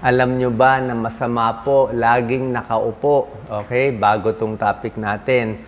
Alam nyo ba na masama po laging nakaupo? Okay, bago tong topic natin.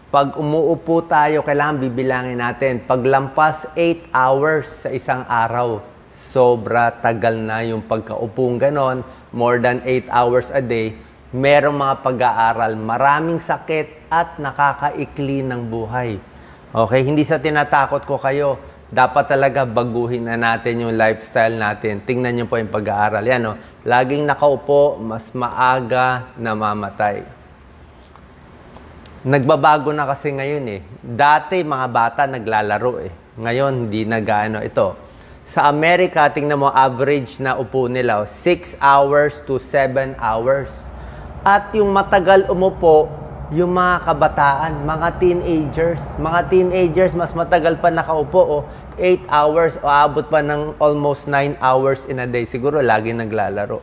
Pag umuupo tayo, kailangan bibilangin natin. Paglampas 8 hours sa isang araw, sobra tagal na yung pagkaupong ganon, more than 8 hours a day, merong mga pag-aaral, maraming sakit at nakakaikli ng buhay. Okay, hindi sa tinatakot ko kayo. Dapat talaga baguhin na natin yung lifestyle natin. Tingnan niyo po yung pag-aaral. Yan, no? Laging nakaupo, mas maaga namamatay. Nagbabago na kasi ngayon eh. Dati mga bata naglalaro eh. Ngayon hindi na gaano ito. Sa Amerika, tingnan mo average na upo nila 6 hours to 7 hours. At yung matagal umupo, yung mga kabataan, mga teenagers. Mga teenagers, mas matagal pa nakaupo. 8 hours o abot pa ng almost 9 hours in a day. Siguro lagi naglalaro.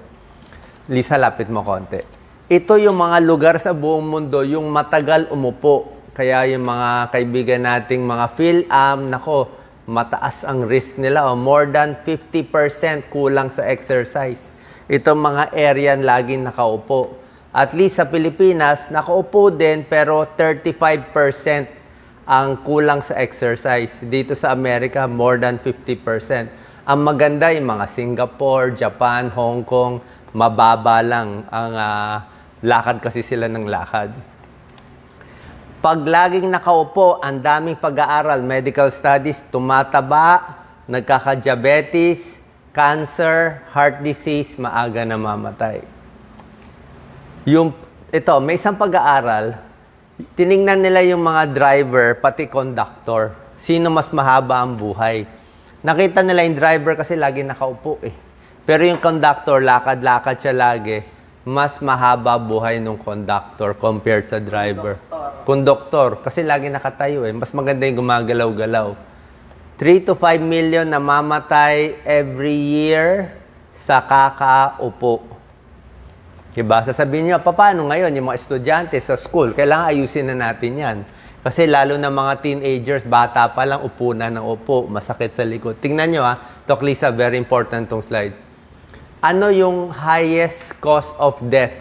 Lisa, lapit mo konti. Ito yung mga lugar sa buong mundo, yung matagal umupo. Kaya yung mga kaibigan nating mga PhilAm, nako, mataas ang risk nila. More than 50% kulang sa exercise. Itong mga area laging nakaupo. At least sa Pilipinas, nakaupo din pero 35% ang kulang sa exercise. Dito sa Amerika, more than 50%. Ang maganda yung mga Singapore, Japan, Hong Kong, mababa lang ang lakad kasi sila ng lakad. Pag laging nakaupo, ang daming pag-aaral, medical studies, tumataba, nagkaka-diabetes, cancer, heart disease, maaga namamatay. Ito, may isang pag-aaral, tiningnan nila yung mga driver, pati conductor. Sino mas mahaba ang buhay? Nakita nila yung driver kasi lagi nakaupo eh. Pero yung conductor, lakad-lakad siya lagi. Mas mahaba buhay ng conductor compared sa driver. Conductor. Kasi lagi nakatayo eh. Mas maganda yung gumagalaw-galaw. 3 to 5 million namamatay every year sa kakaupo. Diba? Sasabihin niyo, paano ngayon yung mga estudyante sa school? Kailangan ayusin na natin yan. Kasi lalo na mga teenagers, bata pa lang, upo na ng upo, masakit sa likod. Tingnan nyo Doc Lisa, very important tong slide. Ano yung highest cause of death?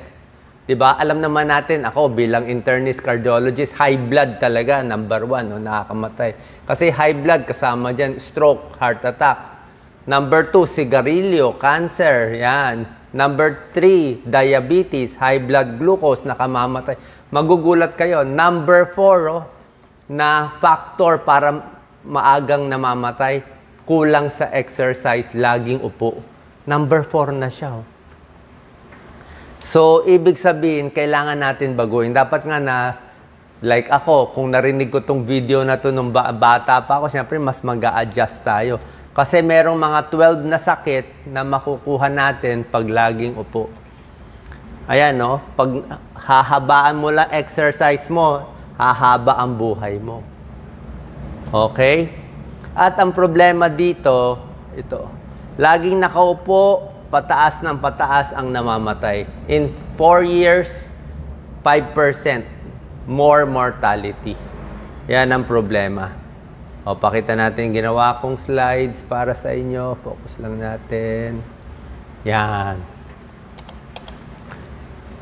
Diba? Alam naman natin, ako bilang internist cardiologist, high blood talaga, number 1, nakakamatay. Kasi high blood, kasama dyan, stroke, heart attack. Number 2, sigarilyo, cancer, yan. Number 3, diabetes, high blood glucose, nakamamatay. Magugulat kayo. Number 4, na factor para maagang namamatay, kulang sa exercise, laging upo. Number 4 na siya. So, ibig sabihin, kailangan natin baguhin. Dapat nga na, like ako, kung narinig ko tong video na to nung bata pa ako, siyempre mas mag-a-adjust tayo. Kasi merong mga 12 na sakit na makukuha natin pag laging upo. Ayan, no? Pag hahabaan mo lang exercise mo, hahaba ang buhay mo. Okay? At ang problema dito, ito. Laging nakaupo, pataas ng pataas ang namamatay. In 4 years, 5% more mortality. Yan ang problema. O, pakita natin yung ginawa kong slides para sa inyo. Focus lang natin. Yan.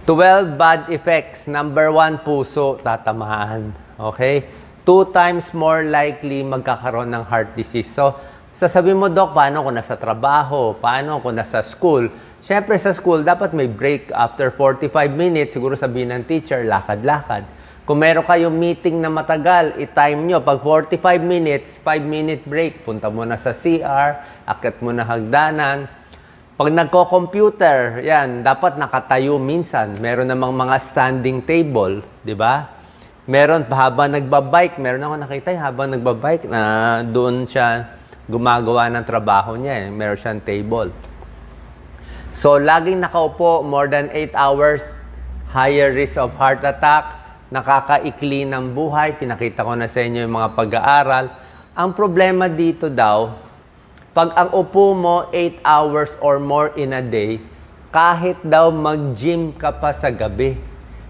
12 bad effects. Number 1, puso, tatamaan. Okay? 2 times more likely magkakaroon ng heart disease. So, sasabihin mo, Doc, paano kung nasa trabaho? Paano kung nasa school? Siyempre, sa school, dapat may break after 45 minutes. Siguro sabihin ng teacher, lakad-lakad. Kung meron kayong meeting na matagal, i-time nyo. Pag 45 minutes, 5-minute break. Punta mo na sa CR, akit mo na hagdanan. Pag nagko-computer, yan, dapat nakatayo minsan. Meron namang mga standing table, di ba? Meron, habang nagbabike, meron ako nakita habang nagbabike na doon siya gumagawa ng trabaho niya. Meron siyang table. So, laging nakaupo, more than 8 hours, higher risk of heart attack, nakakaikli ng buhay. Pinakita ko na sa inyo yung mga pag-aaral. Ang problema dito daw, pag ang upo mo 8 hours or more in a day, kahit daw mag-gym ka pa sa gabi,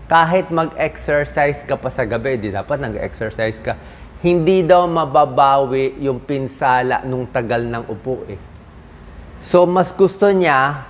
kahit mag-exercise ka pa sa gabi, di dapat nag-exercise ka, hindi daw mababawi yung pinsala nung tagal ng upo eh. So, mas gusto niya,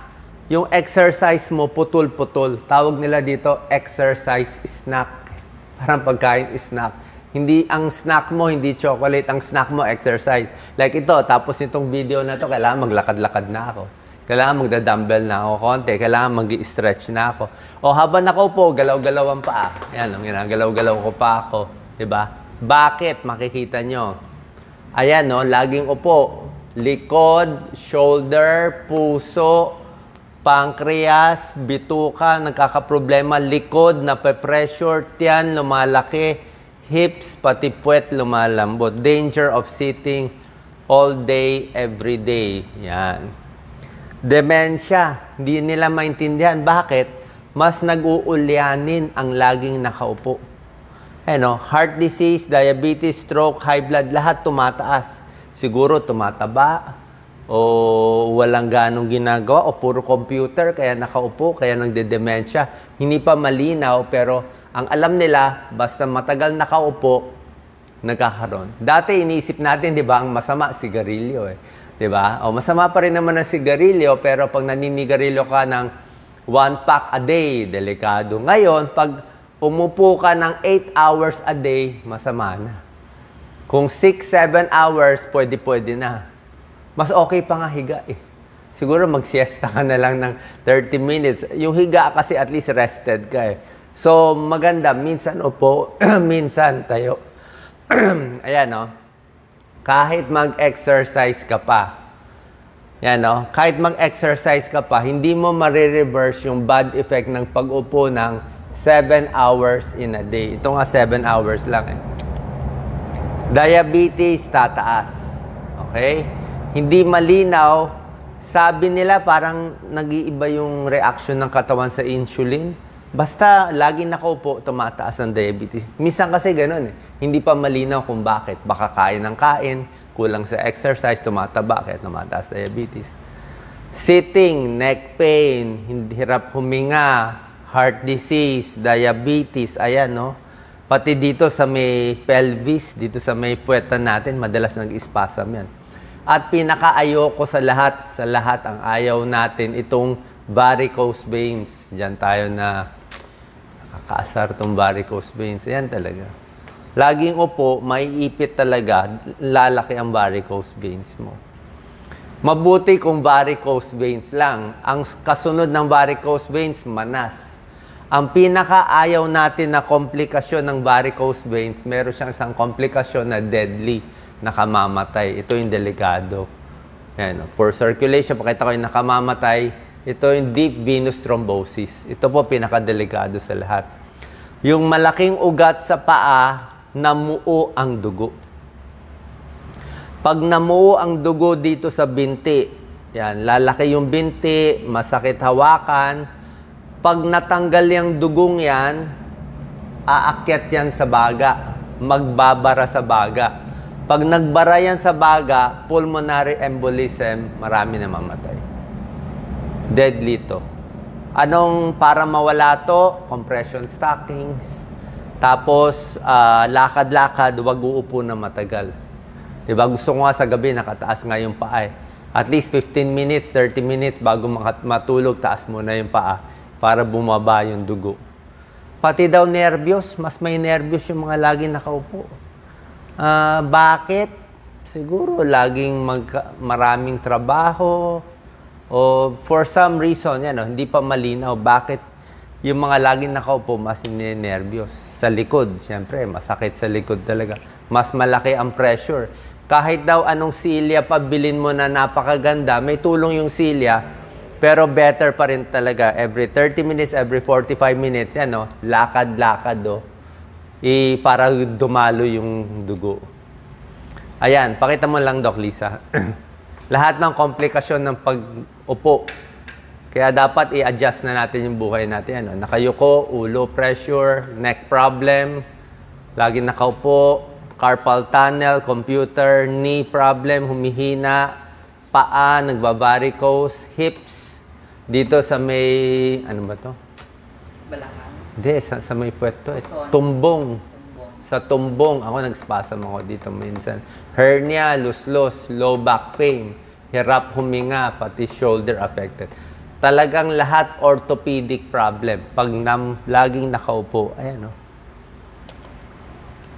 yung exercise mo putol-putol. Tawag nila dito exercise snack. Parang pagkain snack. Hindi ang snack mo, hindi chocolate. Ang snack mo, exercise. Like ito, tapos nitong video na to, kailangan maglakad-lakad na ako. Kailangan magda-dumbbell na ako konti. Kailangan mag-stretch na ako. O habang nakaupo, galaw-galaw ang paa. Yan, ginagalaw-galaw ko pa ako. Diba? Bakit? Makikita nyo. Ayan, no? Laging upo. Likod, shoulder, puso, pancreas, bituka, nagkakaproblema. Likod, nape-pressure, tiyan, lumalaki. Hips, pati puwet, lumalambot. Danger of sitting all day, every day. Yan. Dementia. Hindi nila maintindihan. Bakit? Mas nag-uulyanin ang laging nakaupo. Heart disease, diabetes, stroke, high blood, lahat tumataas. Siguro tumataba o walang ganong ginagawa o puro computer kaya nakaupo, kaya nagde-dementia. Hindi pa malinaw pero ang alam nila, basta matagal nakaupo, nagkakaroon. Dati iniisip natin, di ba, ang masama, sigarilyo eh. Di ba? O masama pa rin naman ang sigarilyo pero pag naninigarilyo ka ng 1 pack a day, delikado. Ngayon, pag umupo ka ng 8 hours a day, masama na. Kung 6-7 hours, pwede na. Mas okay pa nga higa eh. Siguro mag-siesta ka na lang ng 30 minutes. Yung higa kasi at least rested ka eh. So, maganda. Minsan upo, minsan tayo. Ayan, no? Kahit mag-exercise ka pa. Yan, no? Kahit mag-exercise ka pa, hindi mo marireverse yung bad effect ng pag-upo ng 7 hours in a day. Ito nga 7 hours lang eh. Diabetes, tataas. Okay? Hindi malinaw. Sabi nila parang nag-iiba yung reaction ng katawan sa insulin. Basta laging nakaupo, tumataas ang diabetes. Minsan kasi ganun eh. Hindi pa malinaw kung bakit. Baka kain ng kain, kulang sa exercise, tumataba, kaya tumataas diabetes. Sitting, neck pain, hirap huminga, heart disease, diabetes, ayan, no? Pati dito sa may pelvis, dito sa may puwetan natin, madalas nag-spasm yan. At pinaka-ayoko sa lahat ang ayaw natin, itong varicose veins. Diyan tayo na nakakaasar itong varicose veins. Ayan talaga. Laging upo, maiipit talaga, lalaki ang varicose veins mo. Mabuti kung varicose veins lang. Ang kasunod ng varicose veins, manas. Ang pinaka-ayaw natin na komplikasyon ng varicose veins, meron siyang isang komplikasyon na deadly, nakamamatay. Ito yung delikado. Ayan, poor circulation, pakita ko yung nakamamatay. Ito yung deep venous thrombosis. Ito po pinaka-delikado sa lahat. Yung malaking ugat sa paa, namuo ang dugo. Pag namuo ang dugo dito sa binti, yan, lalaki yung binti, masakit hawakan. Pag natanggal yung dugong yan, aakyat yan sa baga. Magbabara sa baga. Pag nagbara yan sa baga, pulmonary embolism, marami na mamatay. Deadly to. Anong para mawala to? Compression stockings. Tapos, lakad-lakad, wag uupo na matagal. Diba? Gusto ko nga sa gabi, nakataas nga yung paa eh. At least 15 minutes, 30 minutes bago matulog, taas mo na yung paa para bumaba yung dugo. Pati daw nervyos, mas may nervyos yung mga laging nakaupo. Bakit? Siguro laging maraming trabaho o for some reason, yan, hindi pa malinaw bakit yung mga laging nakaupo mas nervyos. Sa likod, siyempre, masakit sa likod talaga. Mas malaki ang pressure. Kahit daw anong silya pabilin mo na napakaganda, may tulong yung silya, pero better pa rin talaga. Every 30 minutes, every 45 minutes, yan, no? Lakad-lakad, para dumalo yung dugo. Ayan, pakita mo lang, Doc Lisa. Lahat ng komplikasyon ng pag-upo. Kaya dapat i-adjust na natin yung buhay natin. Ano? Nakayuko, ulo pressure, neck problem, lagi nakaupo, carpal tunnel, computer, knee problem, humihina, paa, nagbavaricose, hips, dito sa may, ano ba to? Balakang. Hindi, sa may puwet to. Tumbong. Sa tumbong. Ako nagspasm ako dito minsan. Hernia, luslos, low back pain, hirap huminga, pati shoulder affected. Talagang lahat orthopedic problem. Pag laging nakaupo, ayan o.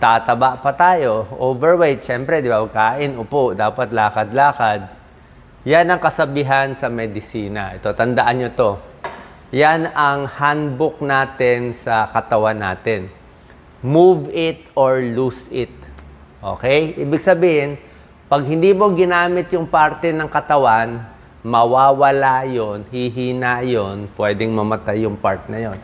Tataba pa tayo, overweight, syempre, di ba, kain, upo, dapat lakad-lakad. Yan ang kasabihan sa medisina. Ito, tandaan nyo to. Yan ang handbook natin sa katawan natin. Move it or lose it. Okay? Ibig sabihin, pag hindi mo ginamit yung parte ng katawan, mawawala yon, hihina yon, pwedeng mamatay yung part na yon.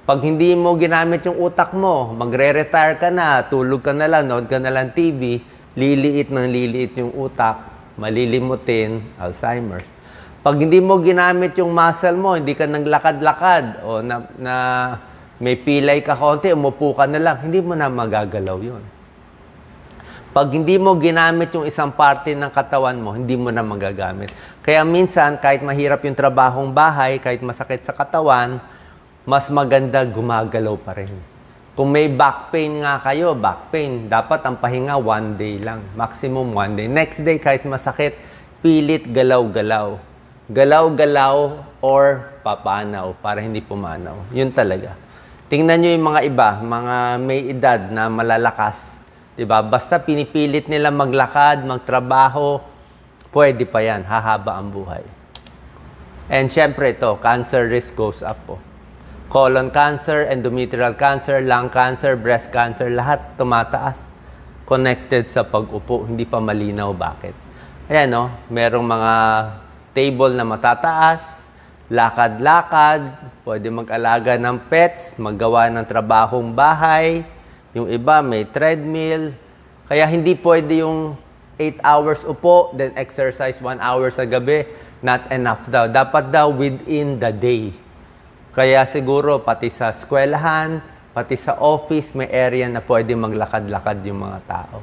Pag hindi mo ginamit yung utak mo, magre-retire ka na, tulog ka na lang, nood ka na lang TV, liliit ng liliit yung utak, malilimutin, Alzheimer's. Pag hindi mo ginamit yung muscle mo, hindi ka naglakad-lakad, o na may pilay ka konti, umupo ka na lang, hindi mo na magagalaw yon. Pag hindi mo ginamit yung isang parte ng katawan mo, hindi mo na magagamit. Kaya minsan, kahit mahirap yung trabahong bahay, kahit masakit sa katawan, mas maganda gumagalaw pa rin. Kung may back pain nga kayo, back pain, dapat ang pahinga 1 day lang. Maximum 1 day. Next day, kahit masakit, pilit galaw-galaw. Galaw-galaw or papanaw para hindi pumanaw. Yun talaga. Tingnan nyo yung mga iba, mga may edad na malalakas. Diba? Basta pinipilit nila maglakad, magtrabaho, pwede pa yan. Hahaba ang buhay. And syempre ito, cancer risk goes up po. Colon cancer, endometrial cancer, lung cancer, breast cancer, lahat tumataas. Connected sa pag-upo. Hindi pa malinaw bakit. Ayan no, merong mga table na matataas, lakad-lakad, pwede mag-alaga ng pets, maggawa ng trabahong bahay, yung iba may treadmill. Kaya hindi pwede yung 8 hours upo, then exercise 1 hour sa gabi. Not enough daw. Dapat daw within the day. Kaya siguro pati sa eskwelahan, pati sa office, may area na pwede maglakad-lakad yung mga tao.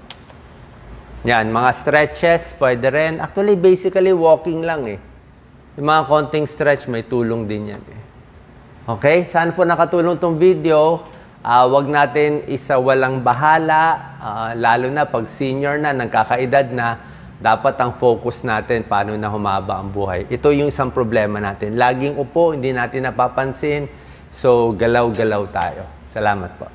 Yan, mga stretches, pwede rin. Actually, basically, walking lang eh. Yung mga konting stretch, may tulong din yan eh. Okay? Saan po nakatulong tong video? Wag natin isawalang bahala, lalo na pag senior na, nagkakaedad na, dapat ang focus natin paano na humaba ang buhay. Ito yung isang problema natin. Laging upo, hindi natin napapansin. So, galaw-galaw tayo. Salamat po.